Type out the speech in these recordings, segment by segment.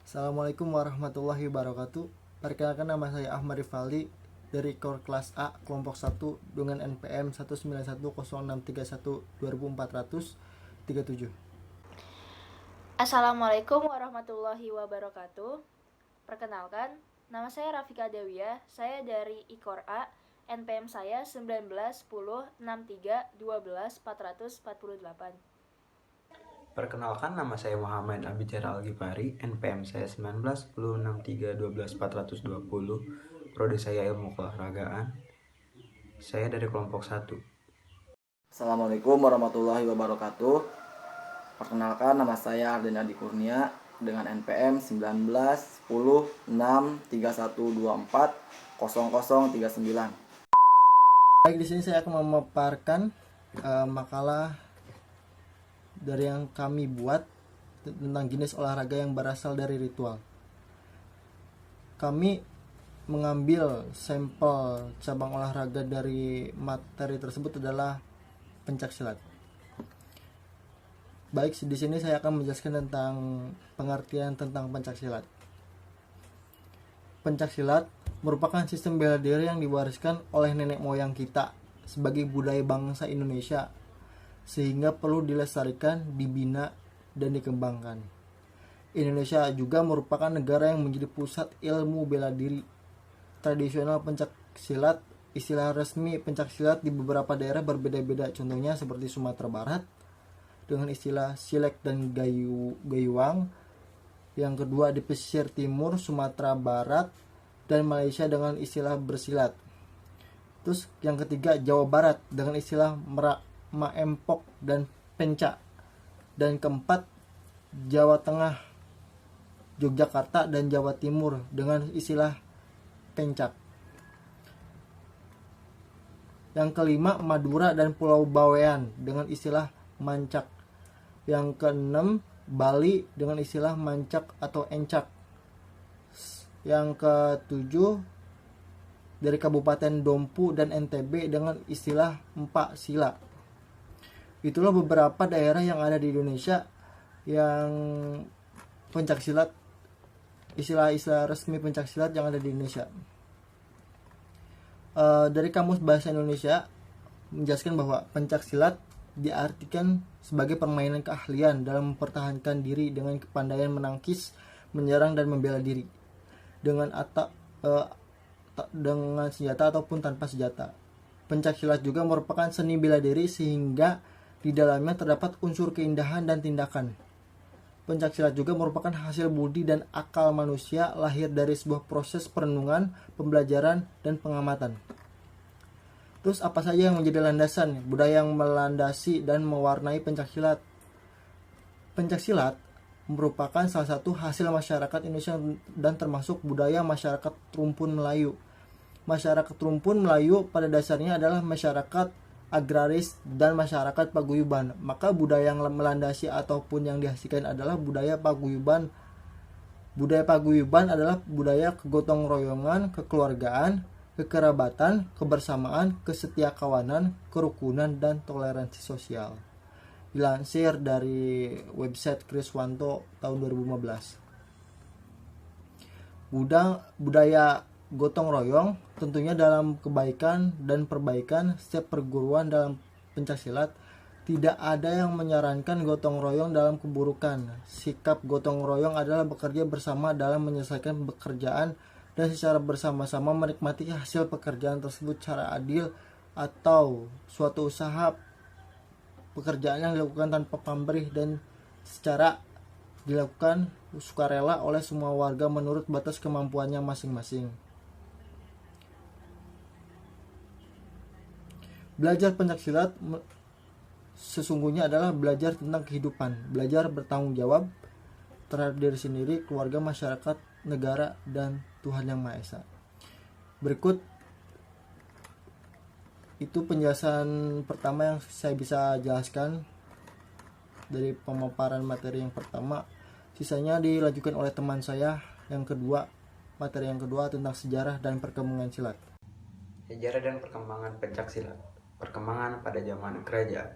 Assalamualaikum warahmatullahi wabarakatuh. Perkenalkan, nama saya Ahmad Rivaldi dari Kor Kelas A kelompok 1 dengan NPM 19106312437. Assalamualaikum warahmatullahi wabarakatuh. Perkenalkan, nama saya Rafika Dewia. Saya dari IKOR A. NPM saya 19106312 448. Perkenalkan, nama saya Muhammad Abidjar Al-Ghifari, NPM saya 19106312 420, prodi saya Ilmu Keolahragaan. Saya dari kelompok 1. Assalamualaikum warahmatullahi wabarakatuh. Perkenalkan, nama saya Arden Adi Kurnia dengan NPM 19106312400039. Baik, di sini saya akan memaparkan makalah dari yang kami buat tentang jenis olahraga yang berasal dari ritual. Kami mengambil sampel cabang olahraga dari materi tersebut adalah pencaksilat. Baik, di sini saya akan menjelaskan tentang pengertian tentang pencaksilat. Pencaksilat merupakan sistem bela diri yang diwariskan oleh nenek moyang kita sebagai budaya bangsa Indonesia, sehingga perlu dilestarikan, dibina, dan dikembangkan. Indonesia juga merupakan negara yang menjadi pusat ilmu bela diri. Tradisional pencaksilat, istilah resmi pencaksilat di beberapa daerah berbeda-beda. Contohnya seperti Sumatera Barat dengan istilah silek dan gayuang. Yang kedua di pesisir timur Sumatera Barat dan Malaysia dengan istilah bersilat. Terus yang ketiga Jawa Barat dengan istilah maempok dan penca. Dan keempat Jawa Tengah, Yogyakarta dan Jawa Timur dengan istilah pencak. Yang kelima Madura dan Pulau Bawean dengan istilah mancak. Yang keenam Bali dengan istilah mancak atau encak. Yang ketujuh dari Kabupaten Dompu dan NTB dengan istilah empak sila. Itulah beberapa daerah yang ada di Indonesia yang pencaksilat, istilah-istilah resmi pencaksilat yang ada di Indonesia. Dari Kamus Bahasa Indonesia menjelaskan bahwa pencaksilat diartikan sebagai permainan keahlian dalam mempertahankan diri dengan kepandaian menangkis, menyerang, dan membela diri dengan dengan senjata ataupun tanpa senjata. Pencaksilat juga merupakan seni bela diri sehingga di dalamnya terdapat unsur keindahan dan tindakan. Pencaksilat juga merupakan hasil budi dan akal manusia, lahir dari sebuah proses perenungan, pembelajaran, dan pengamatan. Terus apa saja yang menjadi landasan budaya yang melandasi dan mewarnai pencaksilat? Pencaksilat merupakan salah satu hasil masyarakat Indonesia dan termasuk budaya masyarakat rumpun Melayu. Masyarakat rumpun Melayu pada dasarnya adalah masyarakat agraris dan masyarakat paguyuban. Maka budaya yang melandasi ataupun yang dihasilkan adalah budaya paguyuban. Budaya paguyuban adalah budaya kegotong royongan, kekeluargaan, kekerabatan, kebersamaan, kesetiakawanan, kerukunan, dan toleransi sosial. Dilansir dari website Kriswanto tahun 2015. Budaya gotong royong tentunya dalam kebaikan dan perbaikan setiap perguruan dalam pencaksilat tidak ada yang menyarankan gotong royong dalam keburukan. Sikap gotong royong adalah bekerja bersama dalam menyelesaikan pekerjaan dan secara bersama-sama menikmati hasil pekerjaan tersebut secara adil, atau suatu usaha pekerjaan yang dilakukan tanpa pamrih dan secara dilakukan sukarela oleh semua warga menurut batas kemampuannya masing-masing. Belajar pencaksilat sesungguhnya adalah belajar tentang kehidupan, belajar bertanggung jawab terhadap diri sendiri, keluarga, masyarakat, negara, dan Tuhan Yang Maha Esa. Berikut itu penjelasan pertama yang saya bisa jelaskan dari pemaparan materi yang pertama. Sisanya dilanjutkan oleh teman saya yang kedua, materi yang kedua tentang sejarah dan perkembangan silat. Sejarah dan perkembangan pencaksilat. Perkembangan pada zaman kerajaan.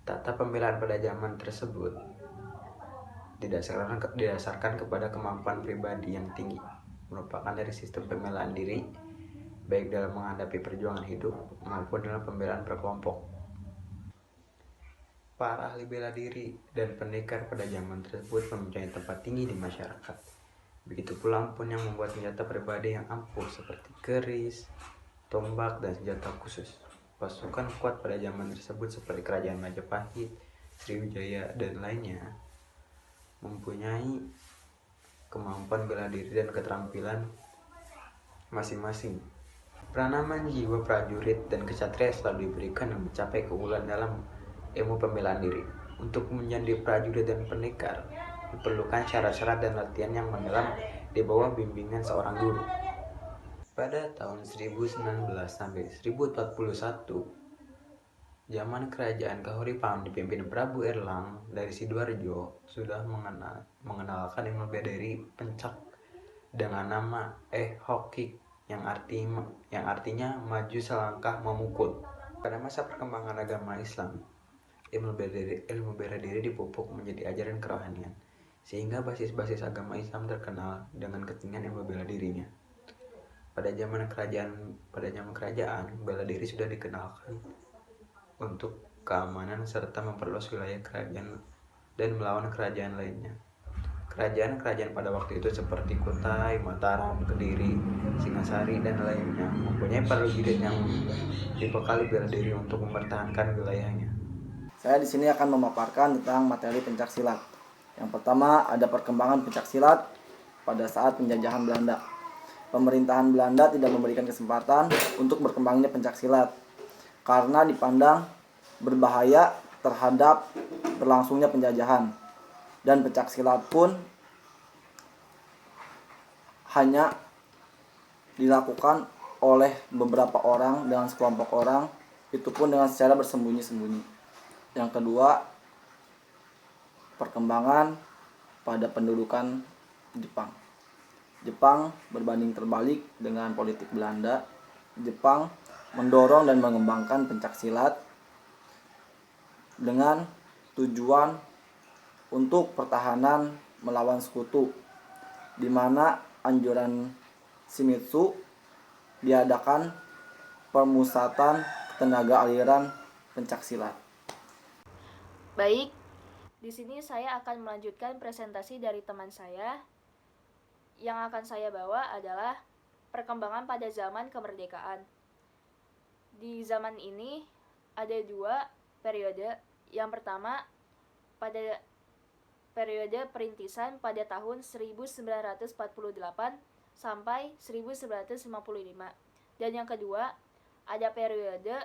Tata pembelaan pada zaman tersebut didasarkan kepada kemampuan pribadi yang tinggi, merupakan dari sistem pembelaan diri, baik dalam menghadapi perjuangan hidup maupun dalam pembelaan berkelompok. Para ahli bela diri dan pendekar pada zaman tersebut mempunyai tempat tinggi di masyarakat. Begitu pula ampun yang membuat senjata pribadi yang ampuh seperti keris, tombak, dan senjata khusus. Pasukan kuat pada zaman tersebut seperti Kerajaan Majapahit, Sriwijaya, dan lainnya mempunyai kemampuan bela diri dan keterampilan masing-masing. Penanaman jiwa prajurit dan kesatria selalu diberikan yang mencapai keunggulan dalam ilmu pembelaan diri. Untuk menjadi prajurit dan pendekar diperlukan syarat-syarat dan latihan yang mendalam di bawah bimbingan seorang guru. Pada tahun 1019 sampai 1041, zaman kerajaan Kahuripan dipimpin Prabu Erlang dari Sidoarjo sudah mengenalkan ilmu bela diri pencak dengan nama Hokik yang artinya maju selangkah memukul. Pada masa perkembangan agama Islam, ilmu bela diri dipupuk menjadi ajaran kerohanian, sehingga basis-basis agama Islam terkenal dengan ketinggian ilmu bela dirinya. Pada zaman kerajaan, bela diri sudah dikenalkan untuk keamanan serta memperluas wilayah kerajaan dan melawan kerajaan lainnya. Kerajaan-kerajaan pada waktu itu seperti Kutai, Mataram, Kediri, Singasari, dan lainnya mempunyai prajurit yang dibekali bela diri untuk mempertahankan wilayahnya. Saya di sini akan memaparkan tentang materi pencaksilat. Yang pertama ada perkembangan pencaksilat pada saat penjajahan Belanda. Pemerintahan Belanda tidak memberikan kesempatan untuk berkembangnya pencaksilat karena dipandang berbahaya terhadap berlangsungnya penjajahan, dan pencaksilat pun hanya dilakukan oleh beberapa orang dengan sekelompok orang, itu pun dengan secara bersembunyi-sembunyi. Yang kedua, perkembangan pada pendudukan Jepang. Jepang berbanding terbalik dengan politik Belanda. Jepang mendorong dan mengembangkan pencaksilat dengan tujuan untuk pertahanan melawan sekutu, di mana anjuran Shimizu diadakan pemusatan tenaga aliran pencaksilat. Baik, di sini saya akan melanjutkan presentasi dari teman saya. Yang akan saya bawa adalah perkembangan pada zaman kemerdekaan. Di zaman ini ada dua periode. Yang pertama, pada periode perintisan pada tahun 1948 sampai 1955. Dan yang kedua, ada periode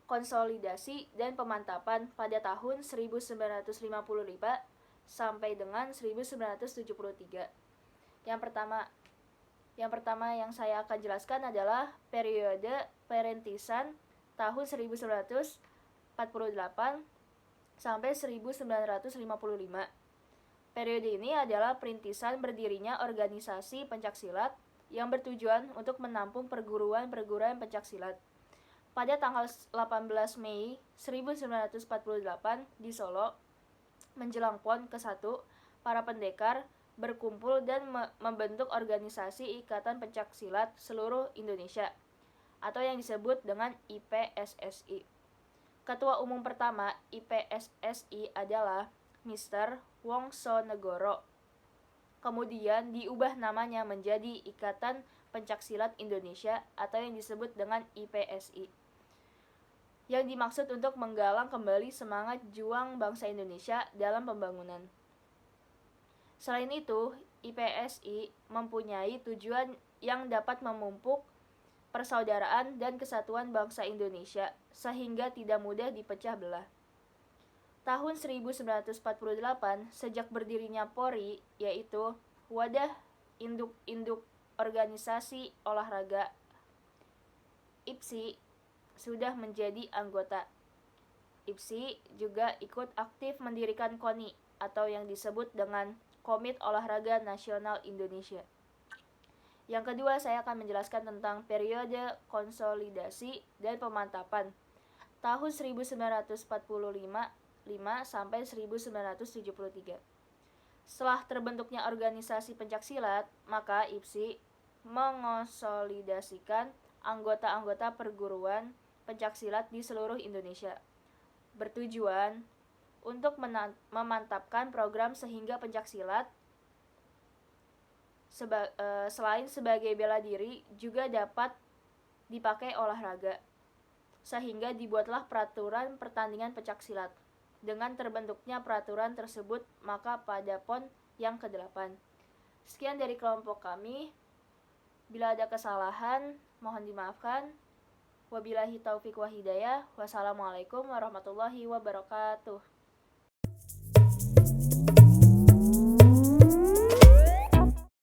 konsolidasi dan pemantapan pada tahun 1955 sampai dengan 1973. Yang pertama yang saya akan jelaskan adalah periode perintisan tahun 1948 sampai 1955. Periode ini adalah perintisan berdirinya organisasi pencaksilat yang bertujuan untuk menampung perguruan-perguruan pencaksilat. Pada tanggal 18 Mei 1948 di Solo, menjelang PON ke-1, para pendekar berkumpul dan membentuk organisasi Ikatan Pencaksilat Seluruh Indonesia atau yang disebut dengan IPSSI. Ketua umum pertama IPSSI adalah Mr. Wongsonegoro. Kemudian diubah namanya menjadi Ikatan Pencaksilat Indonesia atau yang disebut dengan IPSI. Yang dimaksud untuk menggalang kembali semangat juang bangsa Indonesia dalam pembangunan. Selain itu, IPSI mempunyai tujuan yang dapat memupuk persaudaraan dan kesatuan bangsa Indonesia sehingga tidak mudah dipecah belah. Tahun 1948, sejak berdirinya Polri, yaitu wadah induk-induk organisasi olahraga IPSI, sudah menjadi anggota. IPSI juga ikut aktif mendirikan KONI atau yang disebut dengan Komite Olahraga Nasional Indonesia. Yang kedua, saya akan menjelaskan tentang periode konsolidasi dan pemantapan tahun 1945 sampai 1973. Setelah terbentuknya organisasi pencaksilat, maka IPSI mengonsolidasikan anggota-anggota perguruan pencaksilat di seluruh Indonesia, bertujuan untuk memantapkan program sehingga pencaksilat selain sebagai bela diri juga dapat dipakai olahraga, sehingga dibuatlah peraturan pertandingan pencaksilat. Dengan terbentuknya peraturan tersebut, maka pada PON yang ke-8. Sekian dari kelompok kami. Bila ada kesalahan, mohon dimaafkan. Wabillahi taufik wa hidayah. Wassalamualaikum warahmatullahi wabarakatuh.